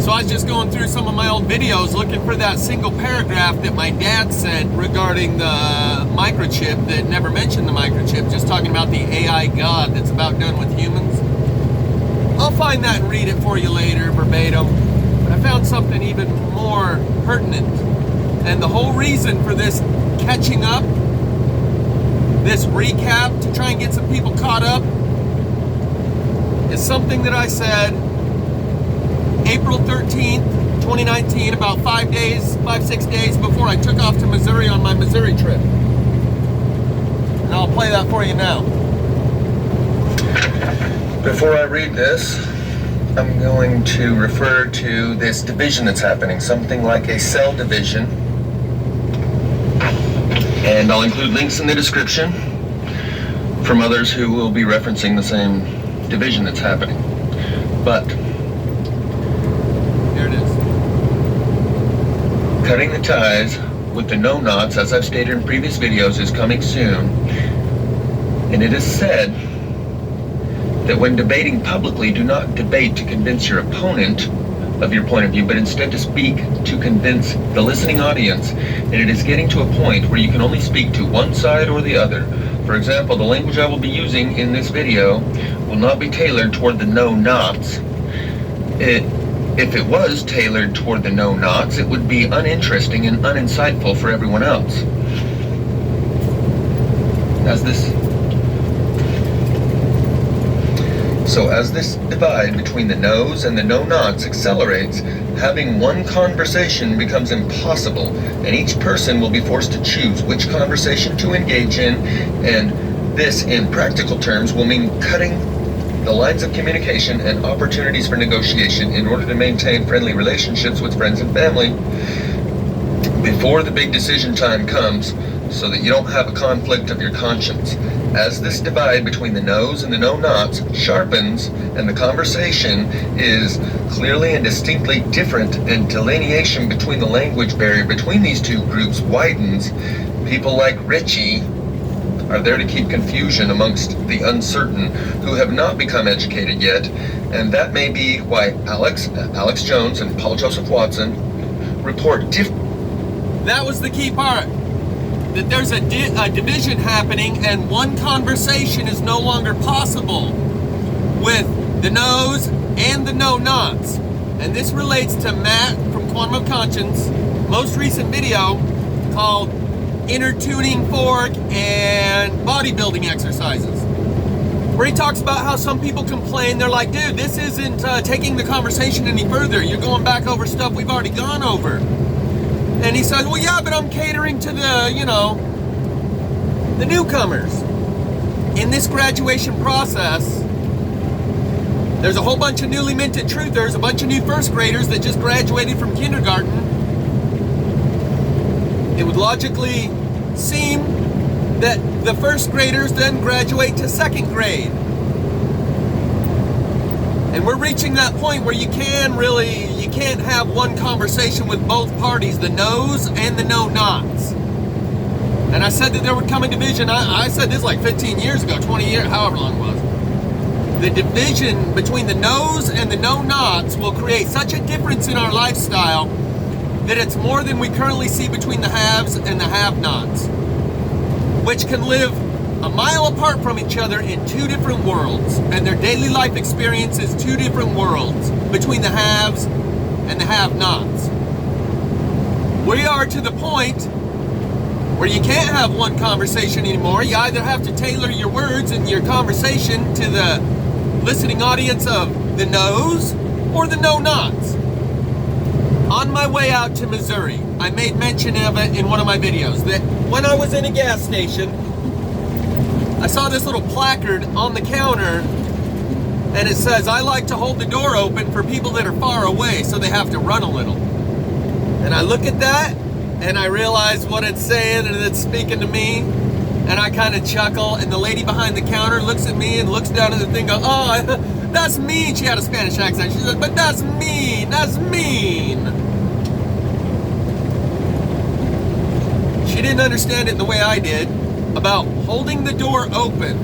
So I was just going through some of my old videos looking for that single paragraph that my dad sent regarding the microchip that never mentioned the microchip, just talking about the AI God that's about done with humans. I'll find that and read it for you later, verbatim. But I found something even more pertinent. And the whole reason for this catching up, this recap to try and get some people caught up, is something that I said April 13th, 2019, about 5, 6 days before I took off to Missouri on my Missouri trip. And I'll play that for you now. Before I read this, I'm going to refer to this division that's happening, something like a cell division. And I'll include links in the description from others who will be referencing the same division that's happening. But here it is. Cutting the ties with the no-nots, as I've stated in previous videos, is coming soon. And it is said that when debating publicly, do not debate to convince your opponent of your point of view, but instead to speak to convince the listening audience. And it is getting to a point where you can only speak to one side or the other. For example, the language I will be using in this video will not be tailored toward the no-nots. If it was tailored toward the no-nots, it would be uninteresting and uninsightful for everyone else. As this divide between the no's and the no-nots accelerates, having one conversation becomes impossible, and each person will be forced to choose which conversation to engage in, and this, in practical terms, will mean cutting the lines of communication and opportunities for negotiation in order to maintain friendly relationships with friends and family before the big decision time comes, so that you don't have a conflict of your conscience. As this divide between the no's and the no-nots sharpens and the conversation is clearly and distinctly different, and delineation between the language barrier between these two groups widens, people like Richie are there to keep confusion amongst the uncertain who have not become educated yet, and that may be why Alex Jones and Paul Joseph Watson report That was the key part. That there's a division happening, and one conversation is no longer possible with the no's and the no-nots. And this relates to Matt from Quantum of Conscience, most recent video called Inner Tuning Fork and Bodybuilding Exercises, where he talks about how some people complain. They're like, dude, this isn't taking the conversation any further. You're going back over stuff we've already gone over. And he says, well, yeah, but I'm catering to the, the newcomers. In this graduation process, there's a whole bunch of newly minted truthers, a bunch of new first graders that just graduated from kindergarten. It would logically seem that the first graders then graduate to second grade. And we're reaching that point where you can't have one conversation with both parties, the no's and the no-nots. And I said that there would come a division. I said this like 15 years ago, 20 years, however long it was. The division between the no's and the no-nots will create such a difference in our lifestyle that it's more than we currently see between the haves and the have-nots, which can live a mile apart from each other in two different worlds, and their daily life experience is two different worlds between the haves and the have-nots. We are to the point where you can't have one conversation anymore. You either have to tailor your words and your conversation to the listening audience of the no's or the no-nots. On my way out to Missouri, I made mention of it in one of my videos, that when I was in a gas station, I saw this little placard on the counter, and it says, I like to hold the door open for people that are far away, so they have to run a little. And I look at that, and I realize what it's saying, and it's speaking to me, and I kind of chuckle, and the lady behind the counter looks at me and looks down at the thing, goes, oh, that's mean. She had a Spanish accent. She said, but that's mean, that's mean. She didn't understand it the way I did, about holding the door open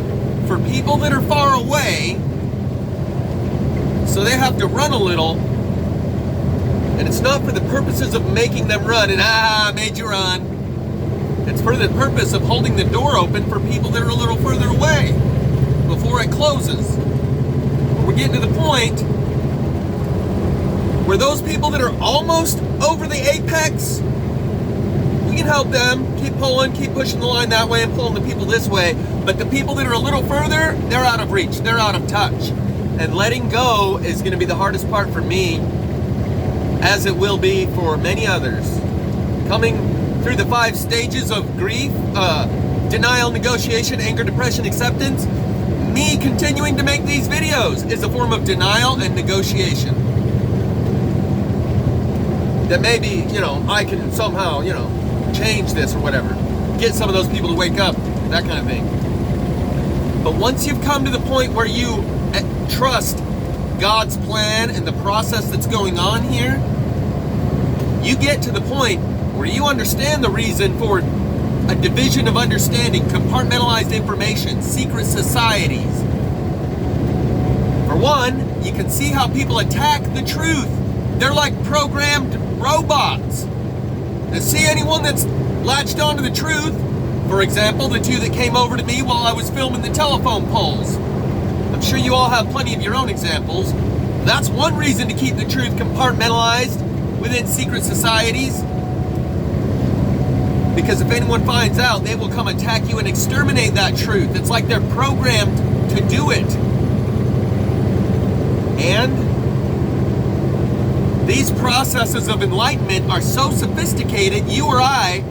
for people that are far away, so they have to run a little. And it's not for the purposes of making them run and I made you run. It's for the purpose of holding the door open for people that are a little further away before it closes. We're getting to the point where those people that are almost over the apex, we can help them, keep pulling, keep pushing the line that way and pulling the people this way. But the people that are a little further, they're out of reach, they're out of touch. And letting go is going to be the hardest part for me, as it will be for many others. Coming through the 5 stages of grief, denial, negotiation, anger, depression, acceptance, me continuing to make these videos is a form of denial and negotiation. That maybe, I can somehow, change this or whatever. Get some of those people to wake up, that kind of thing. But once you've come to the point where you trust God's plan and the process that's going on here, you get to the point where you understand the reason for a division of understanding, compartmentalized information, secret societies. For one, you can see how people attack the truth. They're like programmed robots. To see anyone that's latched onto the truth, for example, the 2 that came over to me while I was filming the telephone poles. I'm sure you all have plenty of your own examples. That's one reason to keep the truth compartmentalized within secret societies. Because if anyone finds out, they will come attack you and exterminate that truth. It's like they're programmed to do it. And these processes of enlightenment are so sophisticated, you or I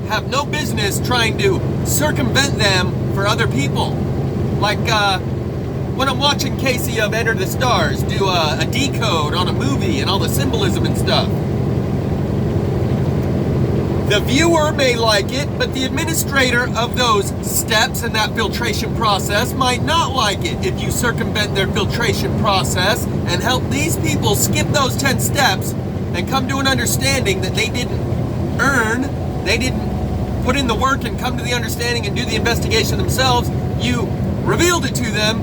have no business trying to circumvent them for other people. Like when I'm watching Casey of Enter the Stars do a decode on a movie and all the symbolism and stuff. The viewer may like it, but the administrator of those steps in that filtration process might not like it if you circumvent their filtration process and help these people skip those 10 steps and come to an understanding that they didn't earn, they didn't put in the work and come to the understanding and do the investigation themselves. You revealed it to them,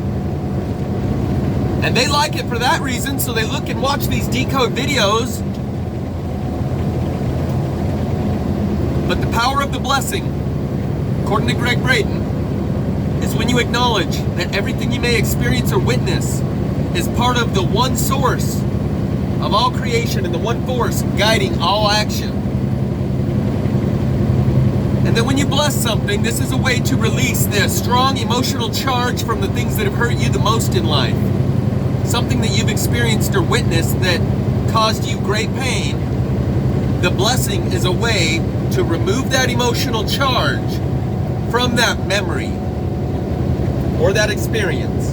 and they like it for that reason, so they look and watch these decode videos. But the power of the blessing, according to Greg Braden, is when you acknowledge that everything you may experience or witness is part of the one source of all creation and the one force guiding all action. And then when you bless something, this is a way to release the strong emotional charge from the things that have hurt you the most in life. Something that you've experienced or witnessed that caused you great pain. The blessing is a way to remove that emotional charge from that memory or that experience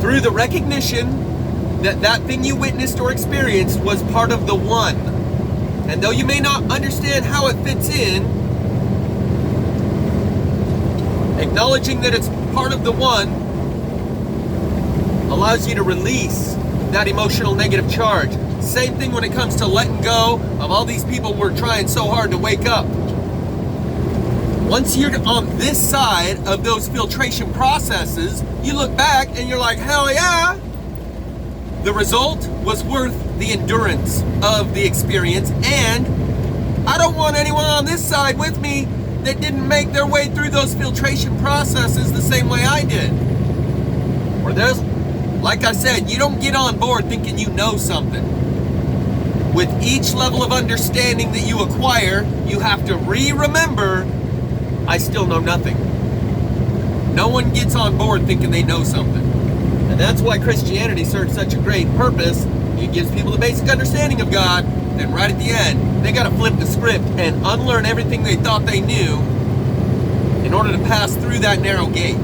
through the recognition that that thing you witnessed or experienced was part of the one. And though you may not understand how it fits in, acknowledging that it's part of the one allows you to release that emotional negative charge. Same thing when it comes to letting go of all these people who are trying so hard to wake up. Once you're on this side of those filtration processes, you look back and you're like, hell yeah! The result was worth the endurance of the experience, and I don't want anyone on this side with me that didn't make their way through those filtration processes the same way I did. Or there's, like I said, you don't get on board thinking you know something. With each level of understanding that you acquire, you have to remember, I still know nothing. No one gets on board thinking they know something. And that's why Christianity serves such a great purpose. It gives people the basic understanding of God. Then right at the end, they got to flip the script and unlearn everything they thought they knew in order to pass through that narrow gate.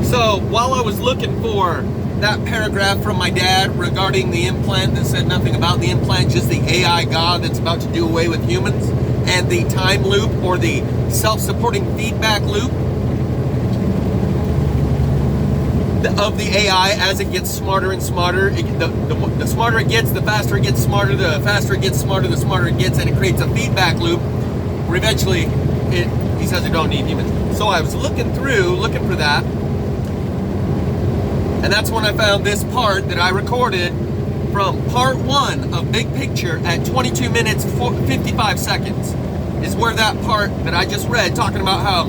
So while I was looking for that paragraph from my dad regarding the implant that said nothing about the implant, just the AI God that's about to do away with humans, and the time loop or the self-supporting feedback loop of the AI as it gets smarter and smarter. The smarter it gets, the faster it gets smarter, the faster it gets smarter, the smarter it gets, and it creates a feedback loop where eventually he says it don't need humans. So I was looking for that. And that's when I found this part that I recorded from part 1 of Big Picture at 22 minutes 55 seconds. Is where that part that I just read, talking about how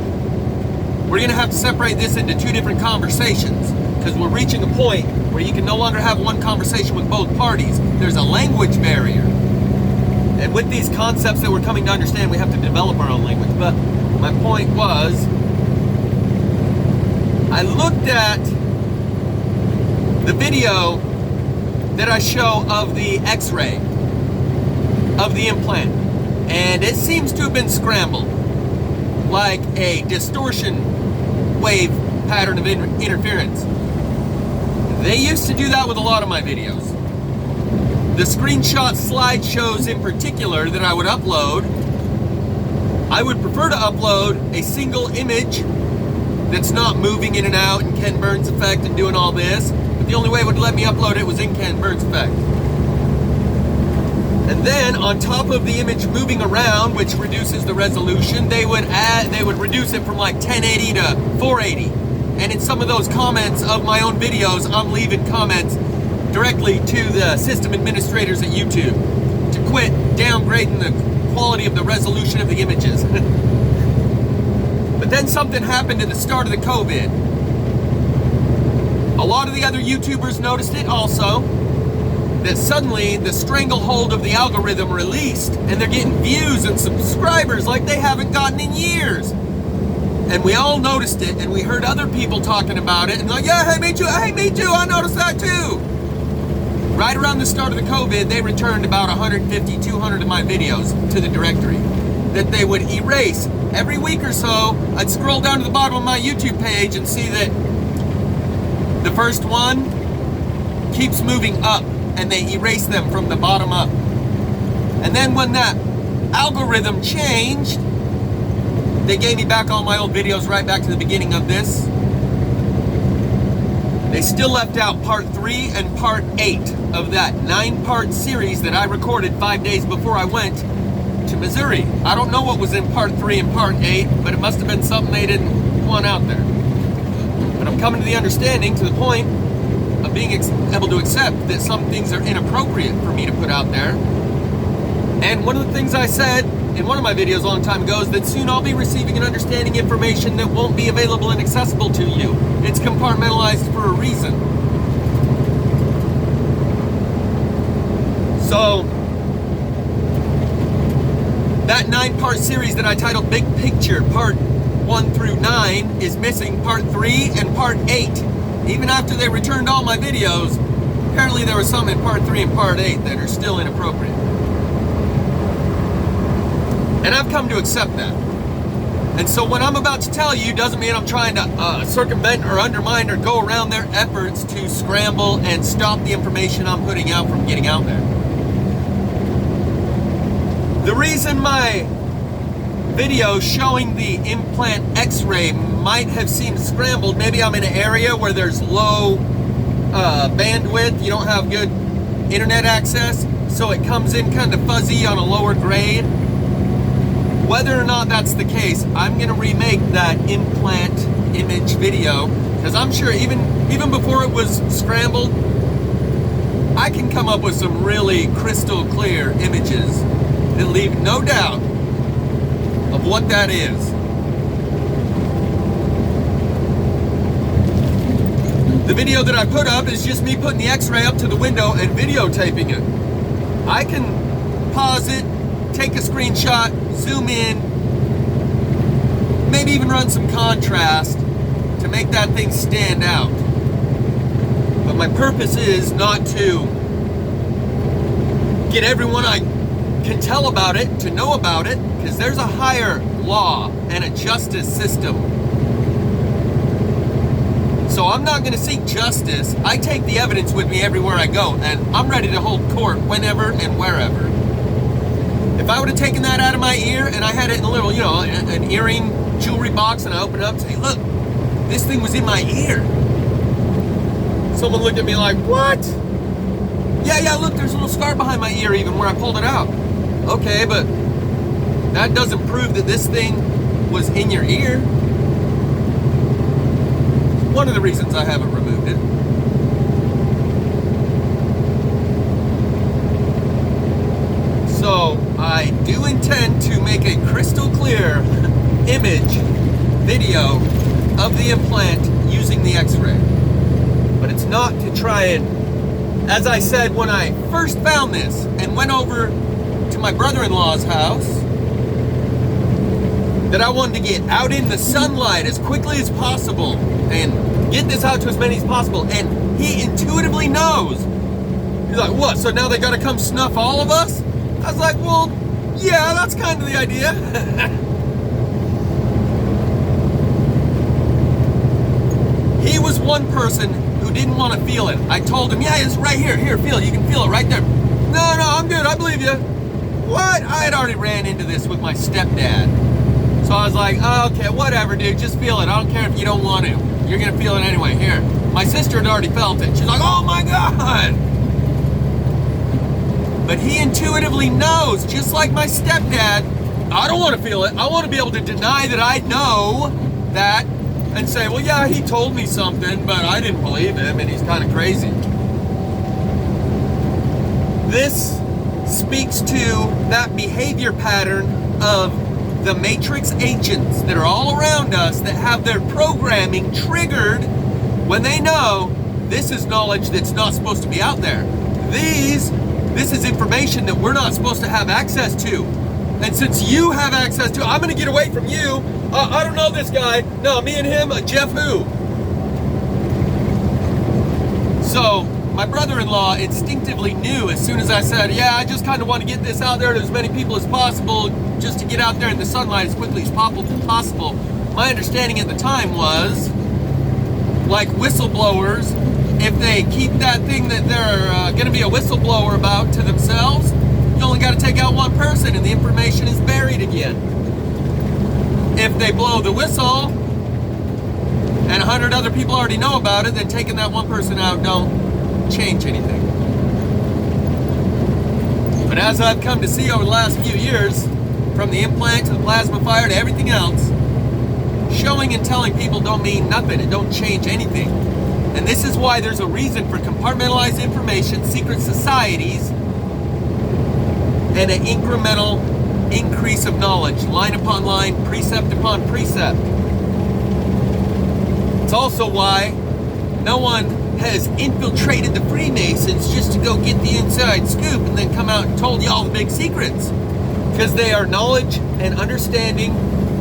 we're going to have to separate this into 2 different conversations because we're reaching a point where you can no longer have one conversation with both parties. There's a language barrier. And with these concepts that we're coming to understand, we have to develop our own language. But my point was, I looked at the video that I show of the x-ray of the implant, and it seems to have been scrambled, like a distortion wave pattern of interference. They used to do that with a lot of my videos. The screenshot slideshows in particular that I would upload, I would prefer to upload a single image that's not moving in and out in Ken Burns effect and doing all this, but the only way it would let me upload it was in Ken Burns effect. And then on top of the image moving around, which reduces the resolution, they would reduce it from like 1080 to 480. And in some of those comments of my own videos, I'm leaving comments directly to the system administrators at YouTube to quit downgrading the quality of the resolution of the images. But then something happened at the start of the COVID. A lot of the other YouTubers noticed it also, that suddenly the stranglehold of the algorithm released and they're getting views and subscribers like they haven't gotten in years. And we all noticed it, and we heard other people talking about it, and like, yeah, hey, me too, I noticed that too. Right around the start of the COVID, they returned about 150, 200 of my videos to the directory that they would erase. Every week or so, I'd scroll down to the bottom of my YouTube page and see that the first one keeps moving up, and they erase them from the bottom up. And then when that algorithm changed, they gave me back all my old videos right back to the beginning of this. They still left out part 3 and part 8 of that 9-part series that I recorded 5 days before I went to Missouri. I don't know what was in part 3 and part 8, but it must have been something they didn't want out there. But I'm coming to the understanding, to the point of being able to accept that some things are inappropriate for me to put out there. And one of the things I said in one of my videos a long time ago is that soon I'll be receiving and understanding information that won't be available and accessible to you. It's compartmentalized for a reason. So, that 9-part series that I titled Big Picture, part 1 through 9, is missing part 3 and part 8. Even after they returned all my videos, apparently there was some in part 3 and part 8 that are still inappropriate. And I've come to accept that. And so what I'm about to tell you doesn't mean I'm trying to circumvent or undermine or go around their efforts to scramble and stop the information I'm putting out from getting out there. The reason my video showing the implant x-ray might have seemed scrambled, maybe I'm in an area where there's low bandwidth, you don't have good internet access, so it comes in kind of fuzzy on a lower grade. Whether or not that's the case, I'm going to remake that implant image video, because I'm sure even before it was scrambled, I can come up with some really crystal clear images that leave no doubt of what that is. The video that I put up is just me putting the x-ray up to the window and videotaping it. I can pause it, take a screenshot, zoom in, maybe even run some contrast to make that thing stand out. But my purpose is not to get everyone I can tell about it to know about it, because there's a higher law and a justice system. So I'm not going to seek justice. I take the evidence with me everywhere I go, and I'm ready to hold court whenever and wherever. If I would have taken that out of my ear and I had it in a little, an earring jewelry box, and I opened it up and say, look, this thing was in my ear. Someone looked at me like, what? Yeah, look, there's a little scar behind my ear even where I pulled it out. Okay, but that doesn't prove that this thing was in your ear. One of the reasons I haven't removed it. do intend to make a crystal clear image, video of the implant using the x-ray. But it's not to try and, as I said when I first found this and went over to my brother-in-law's house, that I wanted to get out in the sunlight as quickly as possible and get this out to as many as possible. And he intuitively knows. He's like, what, so now they gotta come snuff all of us? I was like, well, yeah, that's kind of the idea. He was one person who didn't want to feel it. I told him, yeah, it's right here. Here, feel it. You can feel it right there. No, I'm good. I believe you. What? I had already ran into this with my stepdad. So I was like, oh, okay, whatever, dude. Just feel it. I don't care if you don't want to. You're going to feel it anyway. Here. My sister had already felt it. She's like, oh, my God. But he intuitively knows, just like my stepdad, I don't want to feel it. I want to be able to deny that I know that and say, well, yeah, he told me something, but I didn't believe him, and he's kind of crazy. This speaks to that behavior pattern of the matrix agents that are all around us that have their programming triggered when they know this is knowledge that's not supposed to be out there. This is information that we're not supposed to have access to. And since you have access to it, I'm going to get away from you. I don't know this guy. No, me and him, Jeff who? So, my brother-in-law instinctively knew as soon as I said, yeah, I just kind of want to get this out there to as many people as possible, just to get out there in the sunlight as quickly as possible. My understanding at the time was, like whistleblowers, if they keep that thing that they're going to be a whistleblower about to themselves, you only got to take out one person and the information is buried again. If they blow the whistle and 100 other people already know about it, then taking that one person out don't change anything. But as I've come to see over the last few years, from the implant to the plasma fire to everything else, showing and telling people don't mean nothing. It don't change anything. And this is why there's a reason for compartmentalized information, secret societies, and an incremental increase of knowledge, line upon line, precept upon precept. It's also why no one has infiltrated the Freemasons just to go get the inside scoop and then come out and told you all the big secrets. Because they are knowledge and understanding.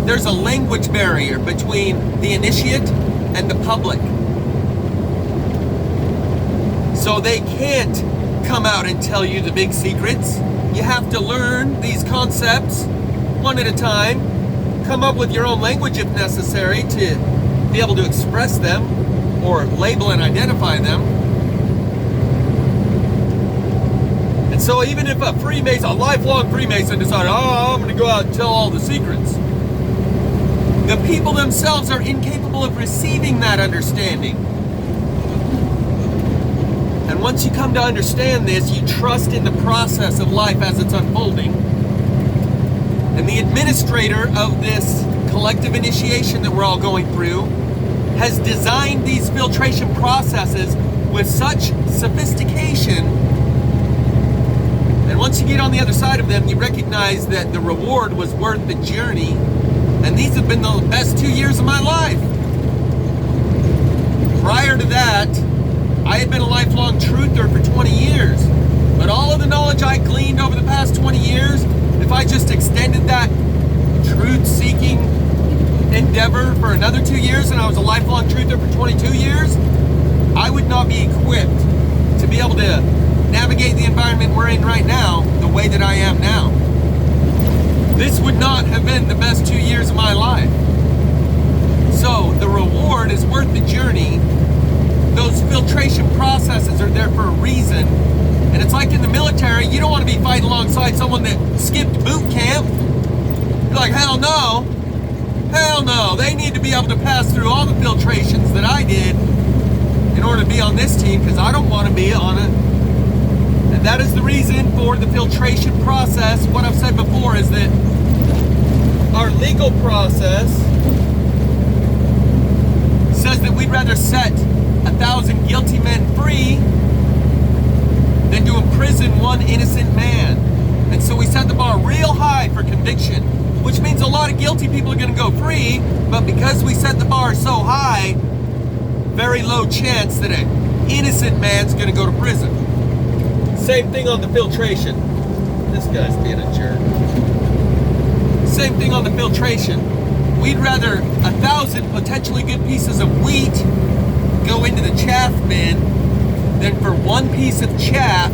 There's a language barrier between the initiate and the public. So they can't come out and tell you the big secrets. You have to learn these concepts one at a time, come up with your own language if necessary to be able to express them or label and identify them. And so even if a Freemason, a lifelong Freemason decided, oh, I'm going to go out and tell all the secrets, the people themselves are incapable of receiving that understanding. And once you come to understand this, you trust in the process of life as it's unfolding. And the administrator of this collective initiation that we're all going through has designed these filtration processes with such sophistication. And once you get on the other side of them, you recognize that the reward was worth the journey. And these have been the best 2 years of my life. Prior to that, I had been a lifelong truther for 20 years. But all of the knowledge I gleaned over the past 20 years, if I just extended that truth-seeking endeavor for another 2 years and I was a lifelong truther for 22 years, I would not be equipped to be able to navigate the environment we're in right now the way that I am now. This would not have been the best 2 years of my life. So the reward is worth the journey. Those filtration processes are there for a reason. And it's like in the military, you don't want to be fighting alongside someone that skipped boot camp. You're like, hell no. Hell no. They need to be able to pass through all the filtrations that I did in order to be on this team, because I don't want to be on it. And that is the reason for the filtration process. What I've said before is that our legal process says that we'd rather set 1,000 guilty men free than to imprison one innocent man. And so we set the bar real high for conviction, which means a lot of guilty people are going to go free, but because we set the bar so high, very low chance that an innocent man's going to go to prison. Same thing on the filtration. This guy's being a jerk. Same thing on the filtration. We'd rather 1,000 potentially good pieces of wheat go into the chaff bin than for one piece of chaff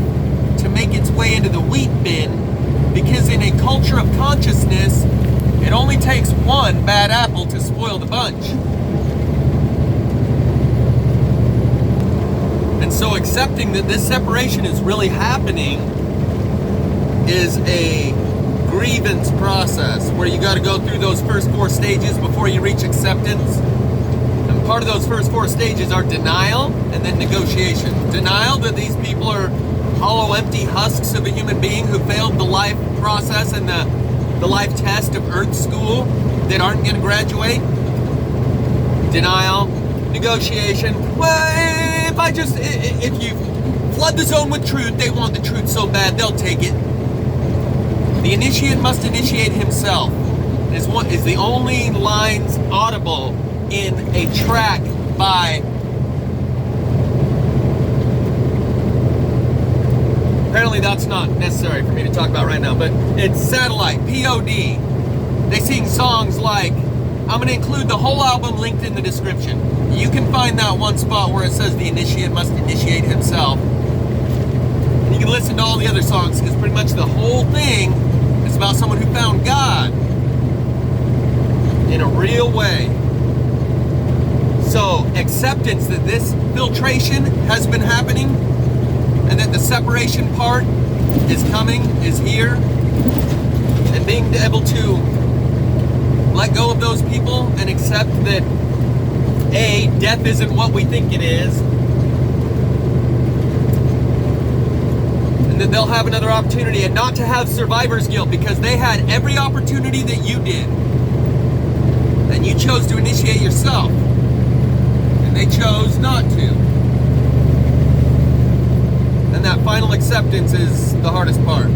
to make its way into the wheat bin, because in a culture of consciousness, it only takes one bad apple to spoil the bunch. And so accepting that this separation is really happening is a grievance process where you got to go through those first 4 stages before you reach acceptance. And part of those first 4 stages are denial and then negotiation. Denial that these people are hollow, empty husks of a human being who failed the life process and the life test of Earth School that aren't going to graduate. Denial, negotiation. Well, if you flood the zone with truth, they want the truth so bad they'll take it. The initiate must initiate himself. Is the only lines audible in a track by. Apparently that's not necessary for me to talk about right now, but it's Satellite, P.O.D. They sing songs like, I'm going to include the whole album linked in the description. You can find that one spot where it says the initiate must initiate himself. And you can listen to all the other songs, because pretty much the whole thing is about someone who found God in a real way. So acceptance that this filtration has been happening and that the separation part is coming, is here, and being able to let go of those people and accept that A, death isn't what we think it is, and that they'll have another opportunity, and not to have survivor's guilt because they had every opportunity that you did, and you chose to initiate yourself, and they chose not to. And that final acceptance is the hardest part.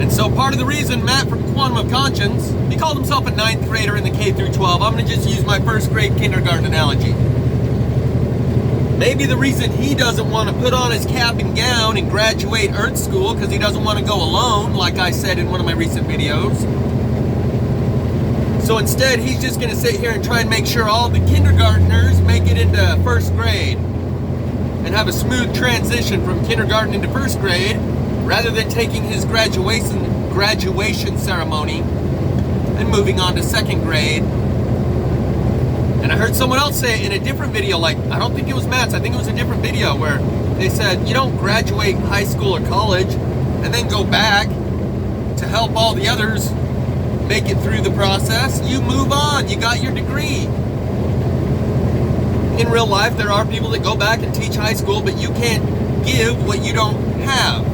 And so part of the reason Matt from Quantum of Conscience, he called himself a 9th grader in the K through 12. I'm going to just use my 1st grade kindergarten analogy. Maybe the reason he doesn't want to put on his cap and gown and graduate Earth School because he doesn't want to go alone, like I said in one of my recent videos. So instead, he's just going to sit here and try and make sure all the kindergartners make it into 1st grade and have a smooth transition from kindergarten into 1st grade, rather than taking his graduation ceremony and moving on to 2nd grade. And I heard someone else say it in a different video, like, I don't think it was Matt's, I think it was a different video, where they said, you don't graduate high school or college and then go back to help all the others make it through the process. You move on, you got your degree. In real life, there are people that go back and teach high school, but you can't give what you don't have.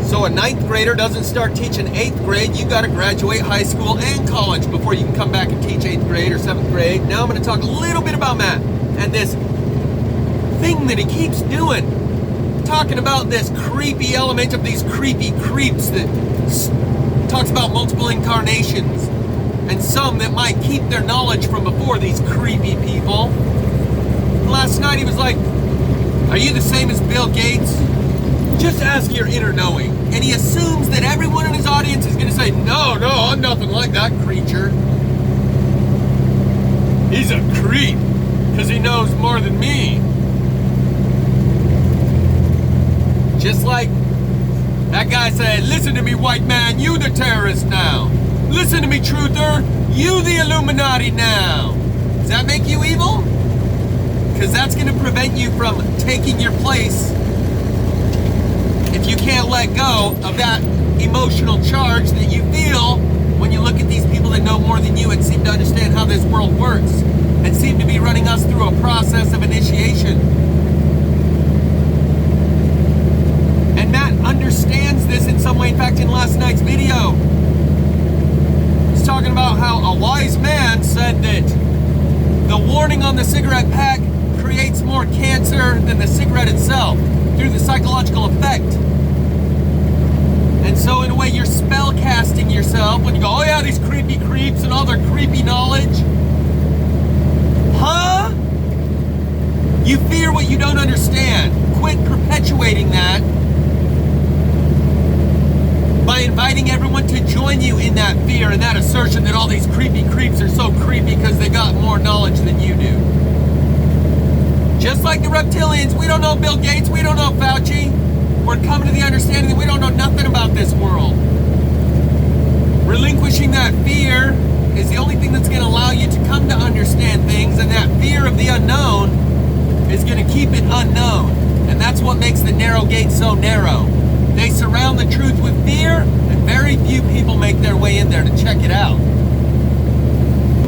So a 9th grader doesn't start teaching 8th grade. You got to graduate high school and college before you can come back and teach 8th grade or 7th grade. Now I'm going to talk a little bit about Matt and this thing that he keeps doing. Talking about this creepy element of these creepy creeps that talks about multiple incarnations. And some that might keep their knowledge from before, these creepy people. Last night he was like, are you the same as Bill Gates? Just ask your inner knowing. And he assumes that everyone in his audience is going to say, no, I'm nothing like that creature. He's a creep because he knows more than me. Just like that guy said, listen to me, white man, you the terrorist now. Listen to me, truther, you the Illuminati now. Does that make you evil? Because that's going to prevent you from taking your place if you can't let go of that emotional charge that you feel when you look at these people that know more than you and seem to understand how this world works and seem to be running us through a process of initiation. And Matt understands this in some way. In fact, in last night's video, he's talking about how a wise man said that the warning on the cigarette pack creates more cancer than the cigarette itself. through the psychological effect. And so in a way you're spell casting yourself when you go, oh yeah, these creepy creeps and all their creepy knowledge. Huh? You fear what you don't understand. Quit perpetuating that by inviting everyone to join you in that fear and that assertion that all these creepy creeps are so creepy because they got more knowledge than you do. Just like the reptilians, we don't know Bill Gates, we don't know Fauci. We're coming to the understanding that we don't know nothing about this world. Relinquishing that fear is the only thing that's going to allow you to come to understand things, and that fear of the unknown is going to keep it unknown. And that's what makes the narrow gate so narrow. They surround the truth with fear, and very few people make their way in there to check it out.